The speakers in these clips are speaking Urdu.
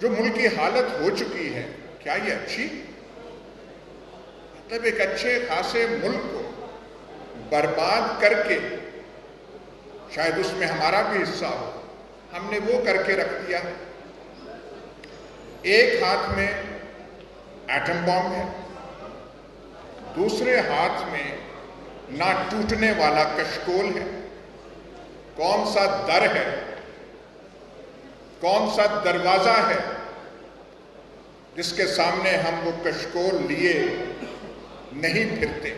جو ملک کی حالت ہو چکی ہے، کیا یہ اچھی؟ مطلب ایک اچھے خاصے ملک کو برباد کر کے، شاید اس میں ہمارا بھی حصہ ہو، ہم نے وہ کر کے رکھ دیا۔ ایک ہاتھ میں ایٹم بم ہے، دوسرے ہاتھ میں نہ ٹوٹنے والا کشکول ہے۔ کون سا در ہے، کون سا دروازہ ہے جس کے سامنے ہم وہ کشکول لیے نہیں پھرتے؟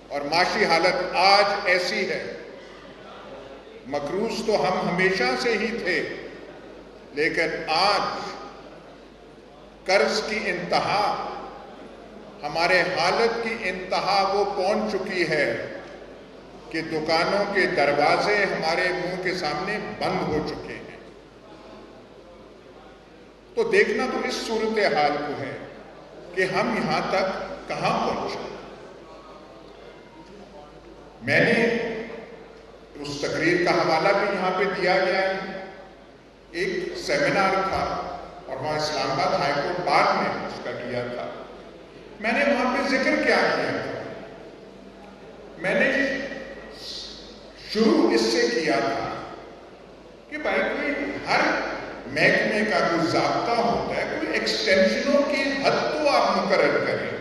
اور معاشی حالت آج ایسی ہے، مقروض تو ہم ہمیشہ سے ہی تھے، لیکن آج قرض کی انتہا، ہمارے حالت کی انتہا وہ پہنچ چکی ہے کہ دکانوں کے دروازے ہمارے منہ کے سامنے بند ہو چکے ہیں۔ تو دیکھنا تو اس صورتحال کو ہے کہ ہم یہاں تک کہاں پہنچے۔ میں نے اس تقریر کا حوالہ بھی یہاں پہ دیا گیا ہے۔ ایک سیمینار تھا اور وہاں اسلام آباد ہائی کورٹ بعد میں اس کا کیا تھا۔ میں نے وہاں پہ ذکر کیا کیا تھا؟ میں نے شروع اس سے کیا تھا کہ بھائی کوئی ہر محکمے کا کوئی ضابطہ ہوتا ہے، کوئی ایکسٹینشنوں کی حد تو آپ مقرر کریں۔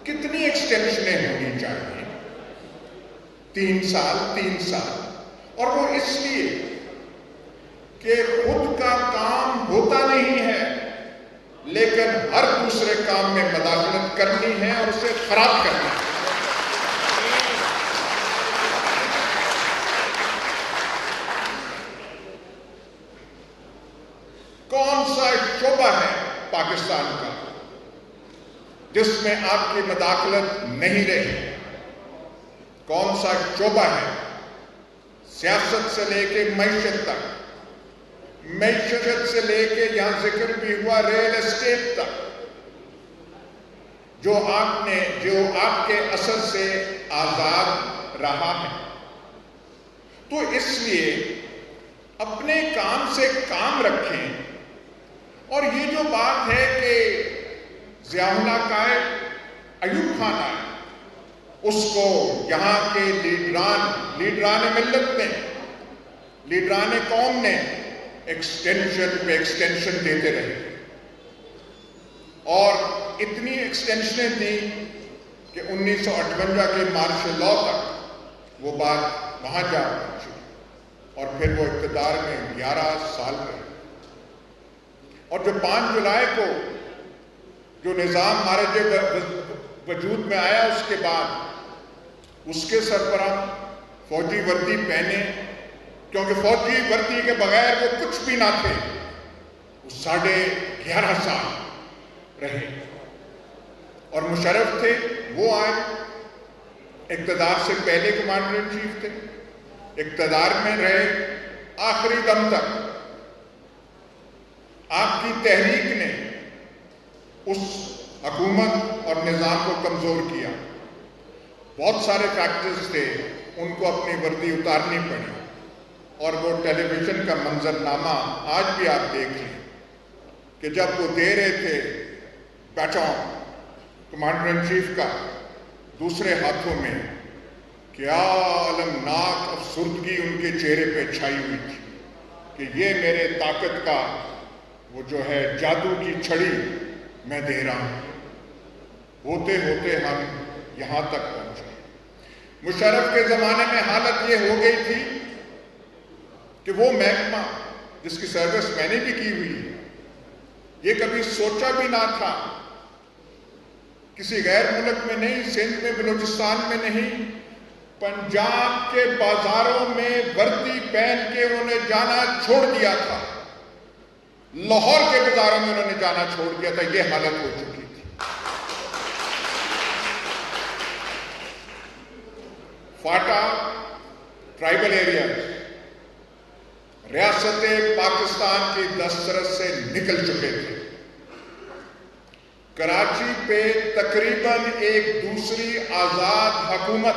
کتنی ایکسٹینشنیں ہونی چاہیے؟ 3 سال 3 سال، اور وہ اس لیے کہ خود کا کام ہوتا نہیں ہے لیکن ہر دوسرے کام میں مداخلت کرنی ہے اور اسے خراب کرنا ہے۔ کون سا شعبہ ہے پاکستان کا جس میں آپ کی مداخلت نہیں رہی؟ کون سا شعبہ ہے؟ سیاست سے لے کے معیشت تک، معیشت سے لے کے یہاں ذکر بھی ہوا ریل اسٹیٹ تک، جو آپ کے اثر سے آزاد رہا ہے۔ تو اس لیے اپنے کام سے کام رکھیں۔ اور یہ جو بات ہے کہ ضیاء اللہ قائد ایوب خان آئے، اس کو یہاں کے لیڈران ملت نے، لیڈران قوم نے ایکسٹینشن پہ ایکسٹینشن دیتے رہے، اور اتنی ایکسٹینشنیں دیں کہ 1958 کے مارشل لاء تک وہ بات وہاں جا پہنچی، اور پھر وہ اقتدار میں 11 سال رہے۔ اور جو 5 جولائی کو جو نظام مارج وجود میں آیا، اس کے بعد اس کے سربراہ فوجی وردی پہنے، کیونکہ فوجی وردی کے بغیر وہ کچھ بھی نہ تھے، وہ 11.5 سال رہے۔ اور مشرف تھے، وہ آئے، اقتدار سے پہلے کمانڈر ان چیف تھے، اقتدار میں رہے آخری دم تک۔ آپ کی تحریک نے اس حکومت اور نظام کو کمزور کیا۔ بہت سارے فیکٹرز تھے، ان کو اپنی وردی اتارنی پڑی، اور وہ ٹیلی ویژن کا منظرنامہ آج بھی آپ دیکھ لیں کہ جب وہ دے رہے تھے بیٹون کمانڈر ان چیف کا، دوسرے ہاتھوں میں کیا المناک افسردگی ان کے چہرے پہ چھائی ہوئی تھی کہ یہ میرے طاقت کا وہ جو ہے جادو کی چھڑی میں دے رہا ہوں۔ ہوتے ہوتے ہم یہاں تک پہنچے۔ مشرف کے زمانے میں حالت یہ ہو گئی تھی کہ وہ محکمہ جس کی سروس میں نے بھی کی ہوئی ہے، یہ کبھی سوچا بھی نہ تھا، کسی غیر ملک میں نہیں، سندھ میں، بلوچستان میں نہیں، پنجاب کے بازاروں میں وردی پہن کے انہوں نے جانا چھوڑ دیا تھا، لاہور کے بازاروں میں انہوں نے جانا چھوڑ دیا تھا۔ یہ حالت ہو چکی تھی۔ فاٹا ٹرائبل ایریاز ریاست پاکستان کی دسترس سے نکل چکے تھے۔ کراچی پہ تقریباً ایک دوسری آزاد حکومت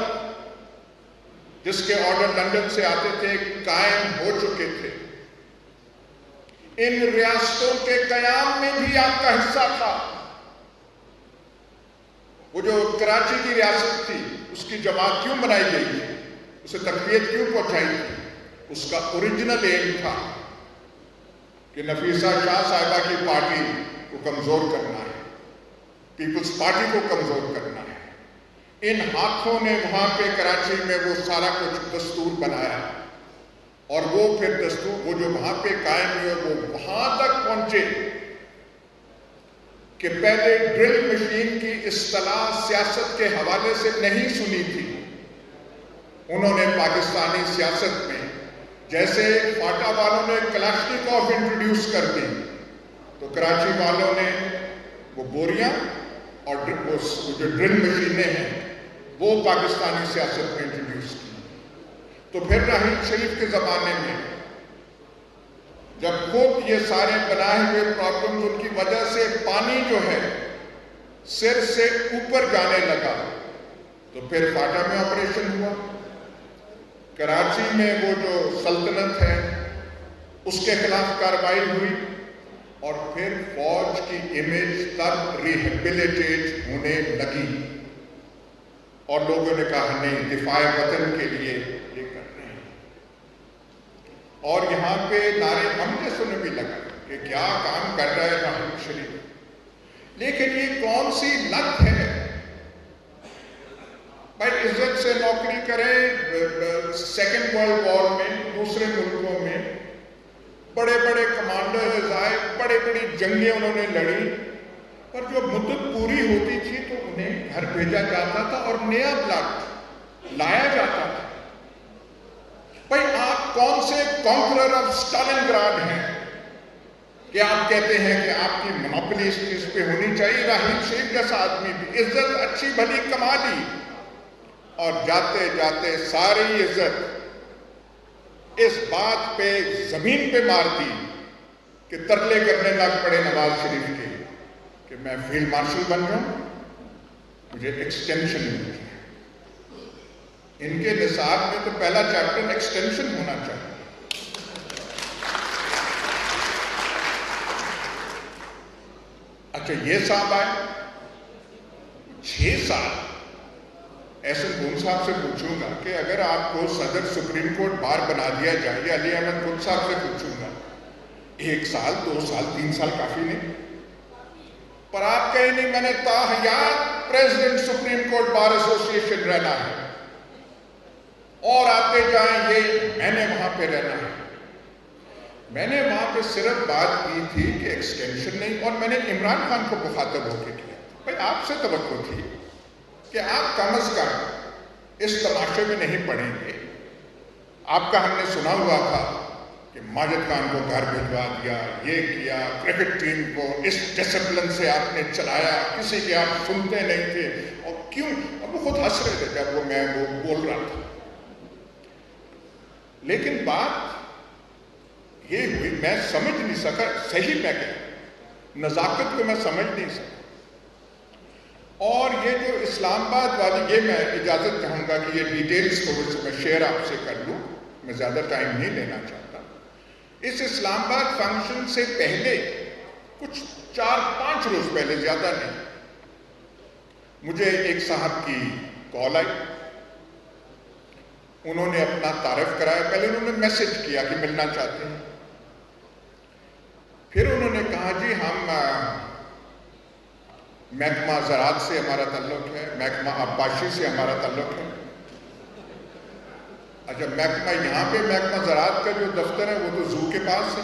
جس کے آرڈر لندن سے آتے تھے قائم ہو چکے تھے۔ ان ریاستوں کے قیام میں بھی آپ کا حصہ تھا۔ وہ جو کراچی کی ریاست تھی اس کی جماعت کیوں بنائی گئی تھی، اسے تقویت کیوں پہنچائی تھی؟ اس کا اوریجنل ایم تھا کہ نفیسہ شاہ صاحبہ کی پارٹی کو کمزور کرنا ہے، پیپلز پارٹی کو کمزور کرنا ہے۔ ان ہاتھوں نے وہاں پہ کراچی میں وہ سارا کچھ دستور بنایا، اور وہ پھر دستور وہ جو وہاں پہ قائم ہوئے وہ وہاں تک پہنچے کہ پہلے ڈرل مشین کی اصطلاح سیاست کے حوالے سے نہیں سنی تھی۔ انہوں نے پاکستانی سیاست میں جیسے فاٹا والوں نے کلاشنیکوف انٹروڈیوس کر دی، تو کراچی والوں نے وہ بوریاں اور جو ڈرل مشینیں ہیں وہ پاکستانی سیاست میں انٹروڈیوس کی۔ تو پھر راحیل شریف کے زمانے میں جب خود یہ سارے بنائے ہوئے پرابلمز ان کی وجہ سے پانی جو ہے سر سے اوپر جانے لگا، تو پھر فاٹا میں آپریشن ہوا، کراچی میں وہ جو سلطنت ہے اس کے خلاف کارروائی ہوئی، اور پھر فوج کی امیج تب ریہیبلیٹیٹ ہونے لگی، اور لوگوں نے کہا نہیں، دفاع وطن کے لیے یہ کر رہے ہیں۔ اور یہاں پہ نعرے ہم نے سننے بھی لگا کہ کیا کام کر رہا ہے راحیل شریف، لیکن یہ کون سی لت ہے؟ بھائی عزت سے نوکری کریں، سیکنڈ ورلڈ وار میں دوسرے ملکوں میں بڑے بڑے کمانڈرز آئے، بڑے بڑی جنگیں انہوں نے لڑی، پر جو مدت پوری ہوتی تھی تو انہیں گھر بھیجا جاتا تھا اور نیا بلڈ لایا جاتا تھا۔ بھائی آپ کون سے کانکرر آف اسٹالن گراڈ ہیں کہ آپ کہتے ہیں کہ آپ کی منوپلی اس چیز پہ ہونی چاہیے؟ راحیل شریف جیسا آدمی بھی عزت اچھی بھلی کما لی، اور جاتے جاتے ساری عزت اس بات پہ زمین پہ مار دی کہ ترلے کرنے لگ پڑے نواز شریف کے کہ میں فیلڈ مارشل بن جاؤں، مجھے ایکسٹینشن مل جائے۔ ان کے نصاب میں تو پہلا چیپٹر ایکسٹینشن ہونا چاہیے۔ اچھا یہ صاحب آئے 6 سال، احسن گون صاحب سے پوچھوں گا کہ اگر آپ کو صدر سپریم کورٹ بار بنا دیا جائے، یا علی احمد خود صاحب سے پوچھوں گا 1 سال 2 سال 3 سال کافی نہیں، پر آپ کہیں نہیں میں نے تاحیات پریزیڈنٹ سپریم کورٹ بار ایسوسی ایشن رہنا ہے، اور آتے جائیں یہ میں نے وہاں پہ رہنا ہے۔ میں نے وہاں پہ صرف بات کی تھی کہ ایکسٹینشن نہیں، اور میں نے عمران خان کو مخاطب ہو کے کیا، بھائی آپ سے توقع تھی کہ آپ کم از کم اس تماشے میں نہیں پڑیں گے۔ آپ کا ہم نے سنا ہوا تھا کہ ماجد خان کو گھر بھجوا دیا، یہ کیا، کرکٹ ٹیم کو اس ڈسپلن سے آپ نے چلایا، کسی کے آپ سنتے نہیں تھے، اور کیوں؟ اور وہ خود ہنس رہے تھے جب وہ بول رہا تھا۔ لیکن بات یہ ہوئی، میں سمجھ نہیں سکا، صحیح میں کہ نزاکت کو میں سمجھ نہیں سکا۔ اور یہ جو اسلام آباد والی، یہ میں اجازت چاہوں گا کہ یہ ڈیٹیلز تھوڑے سے میں شیئر آپ سے کر لوں، میں زیادہ ٹائم نہیں لینا چاہتا۔ اس اسلام آباد فنکشن سے پہلے کچھ 4-5 روز پہلے، زیادہ نہیں، مجھے ایک صاحب کی کال آئی، انہوں نے اپنا تعارف کرایا، پہلے انہوں نے میسج کیا کہ ملنا چاہتے ہیں، پھر انہوں نے کہا جی ہم محکمہ زراعت سے ہمارا تعلق ہے، محکمہ آبپاشی سے ہمارا تعلق ہے۔ اچھا محکمہ یہاں پہ محکمہ زراعت کا جو دفتر ہے وہ تو زو کے پاس ہے،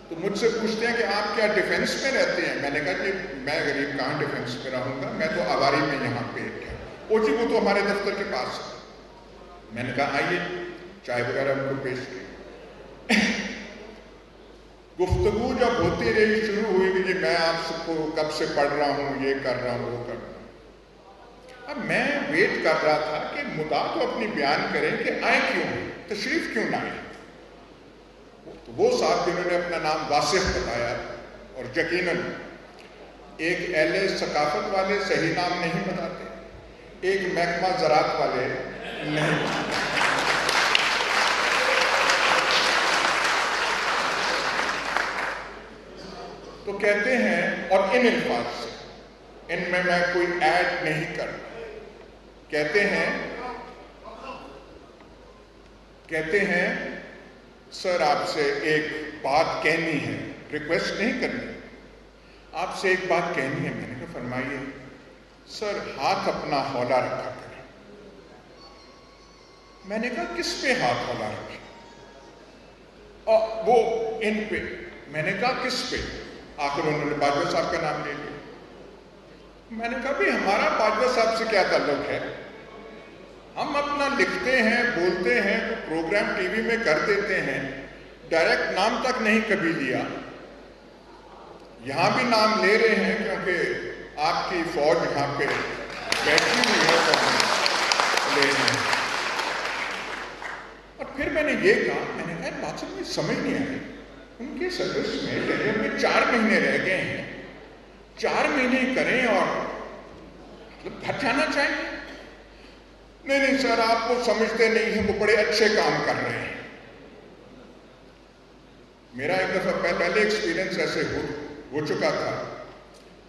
تو مجھ سے پوچھتے ہیں کہ آپ کیا ڈیفنس میں رہتے ہیں؟ میں نے کہا کہ میں غریب کہاں ڈیفنس میں رہوں گا، میں تو آواری میں یہاں پہ کیا، او جی وہ تو ہمارے دفتر کے پاس ہے۔ میں نے کہا آئیے، چائے وغیرہ ان کو پیش کی، گفتگو جب ہوتی رہی، شروع ہوئی کہ جی میں آپ کو کب سے پڑھ رہا ہوں، یہ کر رہا ہوں، وہ کر رہا ہوں۔ اب میں ویٹ کر رہا تھا کہ مدعا تو اپنی بیان کریں کہ آئے کیوں، تشریف کیوں نہ آئے۔ تو وہ صاحب جنہوں نے اپنا نام واصف بتایا، اور یقیناً ایک اہل ثقافت والے صحیح نام نہیں بتاتے، ایک محکمہ زراعت والے نہیں۔ تو کہتے ہیں، اور ان الفاظ سے، ان میں کوئی ایڈ نہیں کر رہا، کہتے ہیں سر آپ سے ایک بات کہنی ہے، ریکویسٹ نہیں کرنی، آپ سے ایک بات کہنی ہے۔ میں نے کہا فرمائیے۔ سر ہاتھ اپنا ہولا رکھا کریں۔ میں نے کہا کس پہ ہاتھ ہولا رکھے؟ وہ ان پہ۔ میں نے کہا کس پہ؟ آخر انہوں نے باجوہ صاحب کا نام لے لیا۔ میں نے کہا بھی ہمارا باجوہ صاحب سے کیا تعلق ہے؟ ہم اپنا لکھتے ہیں، بولتے ہیں، تو پروگرام ٹی وی میں کر دیتے ہیں، ڈائریکٹ نام تک نہیں کبھی لیا۔ یہاں بھی نام لے رہے ہیں کیونکہ آپ کی فوج یہاں پہ بیٹھی ہوئی ہے تو لے رہے ہیں۔ اور پھر میں نے یہ کہا، میں نے کہا بات سب مجھے سمجھ نہیں آئی، ان کے سروس میں ٹینیور میں 4 مہینے رہ گئے ہیں، 4 مہینے کریں اور مطلب گھر جانا چاہیے؟ نہیں سر آپ کو سمجھتے نہیں ہیں، وہ بڑے اچھے کام کر رہے ہیں۔ میرا ایک دفعہ پہلے ایکسپیرینس ایسے ہو چکا تھا،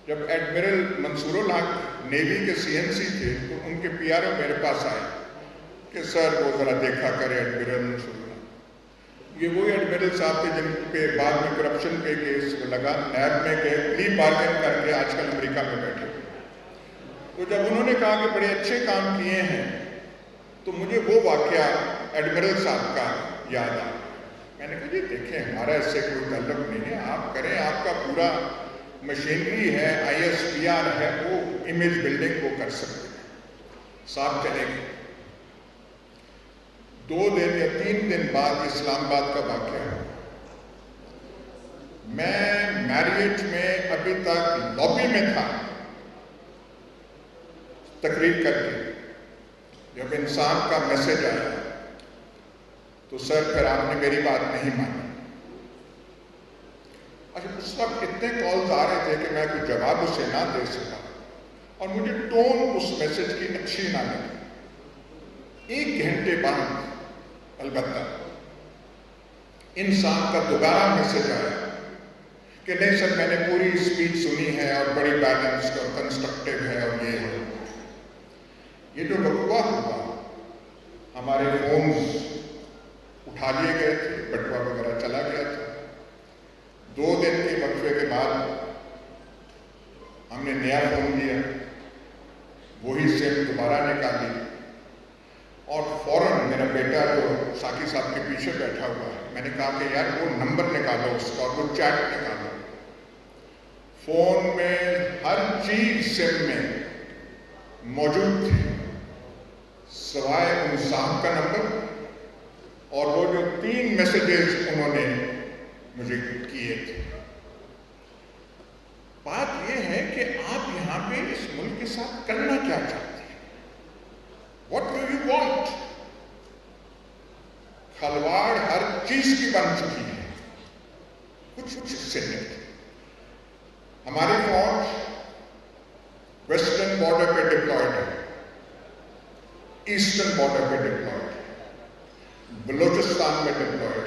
جب ایڈمرل منصور الحق نیوی کے CNC تھے تو ان کے PRO میرے پاس آئے کہ سر وہ ذرا دیکھا کرے ایڈمرل منصور الحق۔ یہ وہی ایڈمرل صاحب تھے جن پہ بعد میں کرپشن پہ کیس لگا، نیب میں گئے، پلی بارگن کر کے آج کل امریکہ میں بیٹھے۔ تو جب انہوں نے کہا کہ بڑے اچھے کام کیے ہیں تو مجھے وہ واقعہ ایڈمرل صاحب کا یاد آیا۔ میں نے کہا جی دیکھیں ہمارا اس سے کوئی تعلق نہیں ہے، آپ کریں، آپ کا پورا مشینری ہے، ISPR ہے، وہ امیج بلڈنگ کو کر سکتے ہیں۔ صاحب چلے گئے۔ 2 دن یا 3 دن بعد اسلام آباد کا واقعہ ہوا۔ میں میریٹ میں ابھی تک لابی میں تھا تقریر کر کے، جب انسان کا میسج آیا تو سر پھر آپ نے میری بات نہیں مانی۔ اچھا اس وقت اتنے کالز آ رہے تھے کہ میں کوئی جواب اسے نہ دے سکا، اور مجھے ٹون اس میسج کی اچھی نہ لگی۔ 1 گھنٹے بعد البتہ انسان کا دوبارہ میسج آیا کہ نہیں سر میں نے پوری اسپیچ سنی ہے اور بڑی بیلنسڈ اور کنسٹرکٹیو ہے اور یہ ہے۔ یہ جو بٹوا ہوا، ہمارے فونز اٹھا لیے گئے تھے، بٹوا وغیرہ چلا گیا تھا۔ 2 دن کے وقفے کے بعد ہم نے نیا فون لیا، وہی سم دوبارہ نکالی، اور فوراً میرا بیٹا جو ساقی صاحب کے پیچھے بیٹھا ہوا ہے، میں نے کہا کہ یار وہ نمبر نکالو اس کا اور وہ چیٹ نکالو۔ فون میں ہر چیز سم میں موجود تھی سوائے ان صاحب کا نمبر اور وہ جو 3 میسیجز انہوں نے مجھے کیے تھے۔ بات یہ ہے کہ آپ یہاں پہ اس ملک کے ساتھ کرنا کیا چاہتے ہیں؟ What do you want؟ کھلواڑ ہر چیز کی بن چکی ہے، کچھ سے نہیں۔ ہماری فوج ویسٹرن بارڈر پہ ڈپلائڈ ہے، ایسٹرن بارڈر پہ ڈپلائڈ ہے، بلوچستان میں ڈپلائڈ ہے۔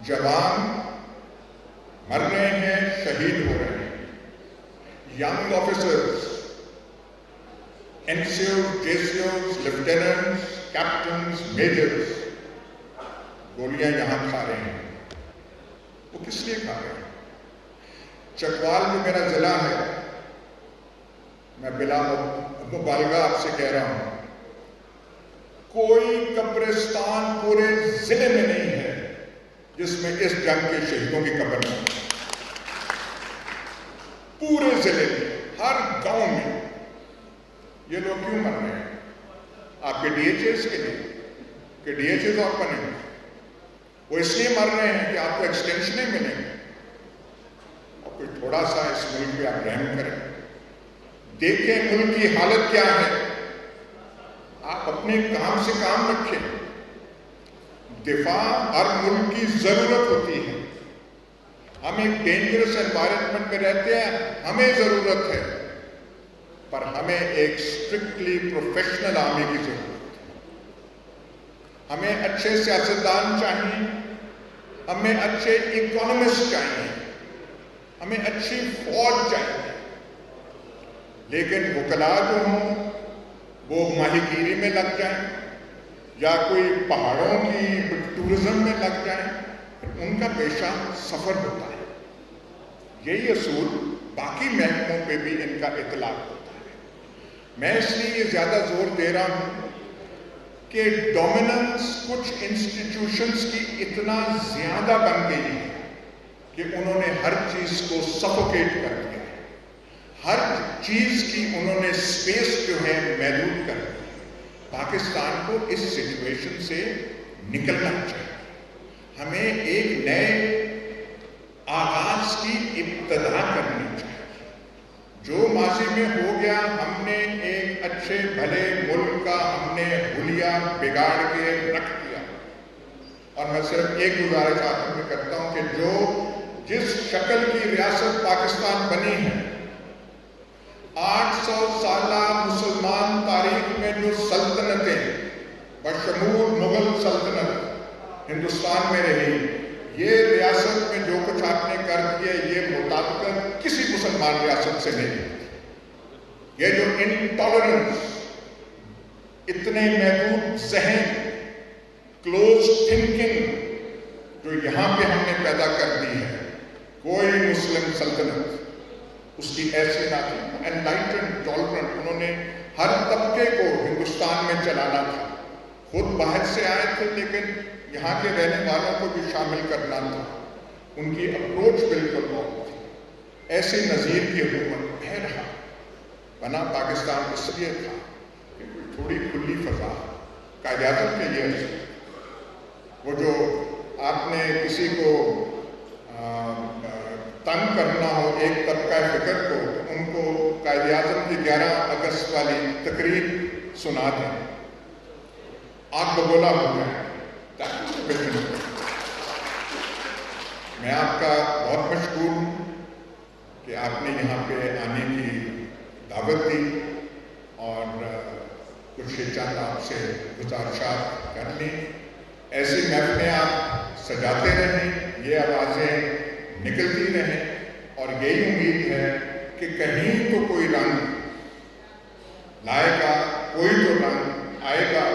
جوان مر رہے ہیں، شہید ہو رہے ہیں۔ Young officers, NCOs، JCOs، lieutenants, captains, majors گولیاں یہاں کھا رہے ہیں۔ وہ کس لیے کھا رہے ہیں؟ چکوال جو میرا ضلع ہے، میں بلا مبالغہ آپ سے کہہ رہا ہوں، کوئی قبرستان پورے ضلع میں نہیں ہے جس میں اس جنگ کے شہیدوں کی قبر نہیں۔ پورے ضلع میں، ہر گاؤں میں۔ یہ لوگ کیوں مر رہے ہیں؟ آپ کے DHS کے لیے کہ DHS اور بنے، وہ اس لیے مر رہے ہیں کہ آپ کو ایکسٹینشنیں ملیں گے۔ اور کوئی تھوڑا سا اس ملک پہ آپ رحم کریں، دیکھیں ملک کی حالت کیا ہے۔ آپ اپنے کام سے کام رکھیں۔ دفاع ہر ملک کی ضرورت ہوتی ہے۔ ہم ایک ڈینجرس انوائرمنٹ میں رہتے ہیں، ہمیں ضرورت ہے، پر ہمیں ایک اسٹرکٹلی پروفیشنل آرمی کی ضرورت ہے۔ ہمیں اچھے سیاستدان چاہیے، ہمیں اچھے اکانومسٹ چاہیے، ہمیں اچھی فوج چاہیے، لیکن وکلا جو ہوں وہ ماہی گیری میں لگ جائیں یا کوئی پہاڑوں کی ٹورزم میں لگ جائیں، ان کا پیشہ سفر ہوتا ہے۔ یہی اصول باقی محکموں پہ بھی ان کا اطلاق ہوتا ہے۔ میں اس لیے یہ زیادہ زور دے رہا ہوں کہ ڈومیننس کچھ انسٹیٹیوشنز کی اتنا زیادہ بن گئی ہے کہ انہوں نے ہر چیز کو سفوکیٹ کر دیا ہے، ہر چیز کی انہوں نے سپیس جو ہے محدود کر دی۔ پاکستان کو اس سچویشن سے نکلنا چاہیے، ہمیں ایک نئے آغاز کی ابتدا کرنی چاہیے۔ جو ماضی میں ہو گیا، ہم نے ایک اچھے بھلے ملک کا ہم نے حلیہ بگاڑ کے رکھ دیا، اور میں صرف ایک گزارش آخر میں کرتا ہوں کہ جس شکل کی ریاست پاکستان بنی ہے، 800 سالہ مسلمان تاریخ میں جو سلطنتیں بشمول مغل سلطنت ہندوستان میں رہی، یہ ریاست میں جو کچھ آپ نے کر دیا یہ مطابقت کسی مسلمان ریاست سے نہیں ہے۔ یہ جو انٹالرنس، اتنے محدود ذہن، کلوز تھنکنگ جو یہاں پہ ہم نے پیدا کر دی ہے، کوئی مسلم سلطنت اس کی ایسی نہ تھی۔ انلائٹنڈ، ٹالرنٹ، انہوں نے ہر طبقے کو ہندوستان میں چلانا تھا، خود باہر سے آئے تھے لیکن یہاں کے رہنے والوں کو بھی شامل کرنا تھا، ان کی اپروچ بالکل اور تھی۔ ایسی نظیر کی حکومت بہرحال بنا پاکستان اس لیے تھا کہ کوئی تھوڑی کھلی فضا، قائد اعظم کے یہ اصول، وہ جو آپ نے کسی کو تنگ کرنا ہو ایک طبقہ فکر کو، تو ان کو قائد اعظم کی 11 اگست والی تقریر سنا دیں، آگ بگولا ہو جائے۔ میں آپ کا بہت مشکور ہوں کہ آپ نے یہاں پہ آنے کی دعوت دی اور کچھ چند آپ سے گزارشات کر لیں۔ ایسی محفلیں آپ سجاتے رہیں، یہ آوازیں نکلتی رہیں، اور یہی امید ہے کہ کہیں تو کوئی رنگ لائے گا، کوئی تو رنگ آئے گا۔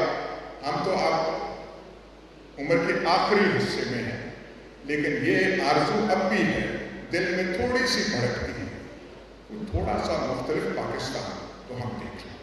ہم تو آپ عمر کے آخری حصے میں ہیں، لیکن یہ آرزو اب بھی ہے، دل میں تھوڑی سی بھڑکتی ہے، تھوڑا سا مختلف پاکستان تو ہم دیکھ لیں۔